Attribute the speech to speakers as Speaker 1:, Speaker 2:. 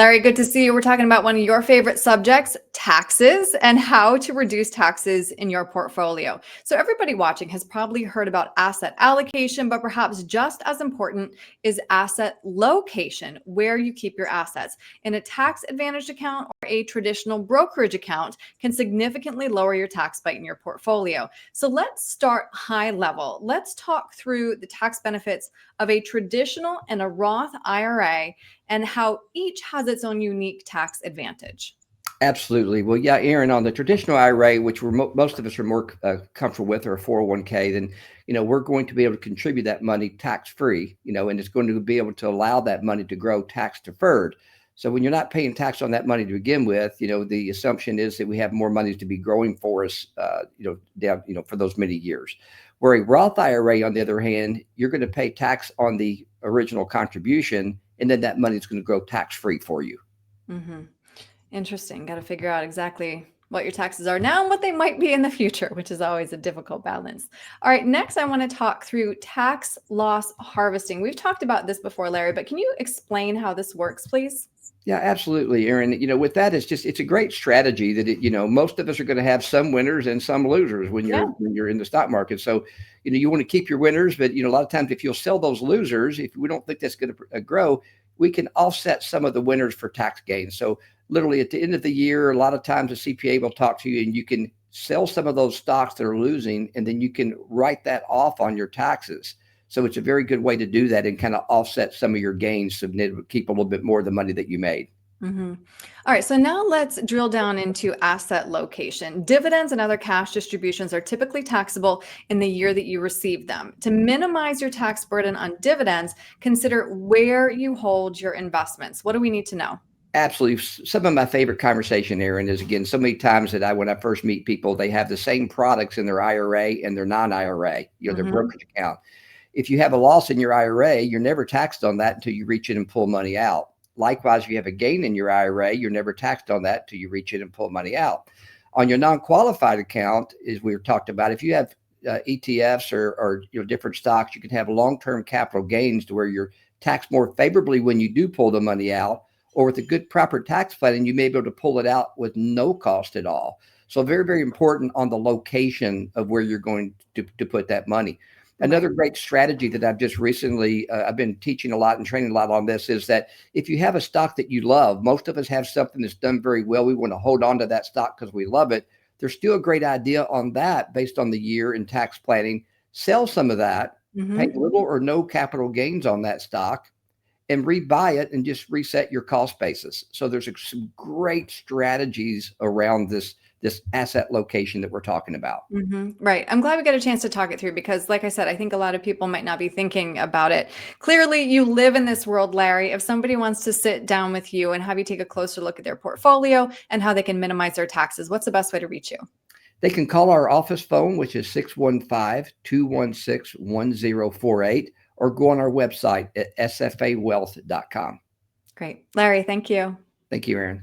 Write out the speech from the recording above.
Speaker 1: Larry, good to see you. We're talking about one of your favorite subjects, taxes, and how to reduce taxes in your portfolio. So, everybody watching has probably heard about asset allocation, but perhaps just as important is asset location, where you keep your assets. In a tax advantaged account or a traditional brokerage account can significantly lower your tax bite in your portfolio. So, let's start high level. Let's talk through the tax benefits of a traditional and a Roth IRA and how each has its own unique tax advantage.
Speaker 2: Absolutely. Well, yeah, Aaron, on the traditional IRA, which most of us are more comfortable with, or a 401k, then, we're going to be able to contribute that money tax free, and it's going to be able to allow that money to grow tax deferred. So when you're not paying tax on that money to begin with, the assumption is that we have more money to be growing for us, down, for those many years. Where a Roth IRA, on the other hand, you're going to pay tax on the original contribution, and then that money is going to grow tax free for you.
Speaker 1: Mm-hmm. Interesting. Got to figure out exactly what your taxes are now and what they might be in the future, which is always a difficult balance. All right, next I want to talk through tax loss harvesting. We've talked about this before, Larry, but can you explain how this works, please?
Speaker 2: Yeah, absolutely, Aaron. With that, it's a great strategy that most of us are going to have some winners and some losers when
Speaker 1: Yeah.
Speaker 2: you're in the stock market. So, you want to keep your winners, but a lot of times if you'll sell those losers, if we don't think that's going to grow, we can offset some of the winners for tax gains. So, literally at the end of the year, a lot of times the CPA will talk to you, and you can sell some of those stocks that are losing, and then you can write that off on your taxes. So it's a very good way to do that and kind of offset some of your gains so keep a little bit more of the money that you made.
Speaker 1: Mm-hmm. All right, so now let's drill down into asset location. Dividends and other cash distributions are typically taxable in the year that you receive them. To minimize your tax burden on dividends, consider where you hold your investments. What do we need to know?
Speaker 2: Absolutely. Some of my favorite conversation, Aaron, is again, so many times that when I first meet people, they have the same products in their IRA and their non-IRA, their
Speaker 1: Mm-hmm.
Speaker 2: brokerage account. If you have a loss in your IRA, you're never taxed on that until you reach in and pull money out. Likewise, if you have a gain in your IRA, you're never taxed on that until you reach in and pull money out. On your non-qualified account, as we talked about, if you have ETFs or different stocks, you can have long-term capital gains to where you're taxed more favorably when you do pull the money out, or with a good proper tax planning, you may be able to pull it out with no cost at all. So very, very important on the location of where you're going to put that money.
Speaker 1: Right.
Speaker 2: Another great strategy that I've just recently, I've been teaching a lot and training a lot on this, is that if you have a stock that you love, most of us have something that's done very well. We want to hold on to that stock because we love it. There's still a great idea on that based on the year in tax planning. Sell some of that, pay
Speaker 1: Mm-hmm.
Speaker 2: little or no capital gains on that stock, and rebuy it and just reset your cost basis. So there's some great strategies around this asset location that we're talking about.
Speaker 1: Mm-hmm. Right. I'm glad we got a chance to talk it through because, like I said, I think a lot of people might not be thinking about it. Clearly, you live in this world, Larry. If somebody wants to sit down with you and have you take a closer look at their portfolio and how they can minimize their taxes, what's the best way to reach you?
Speaker 2: They can call our office phone, which is 615-216-1048, or go on our website at sfawealth.com.
Speaker 1: Great. Larry, thank you.
Speaker 2: Thank you, Aaron.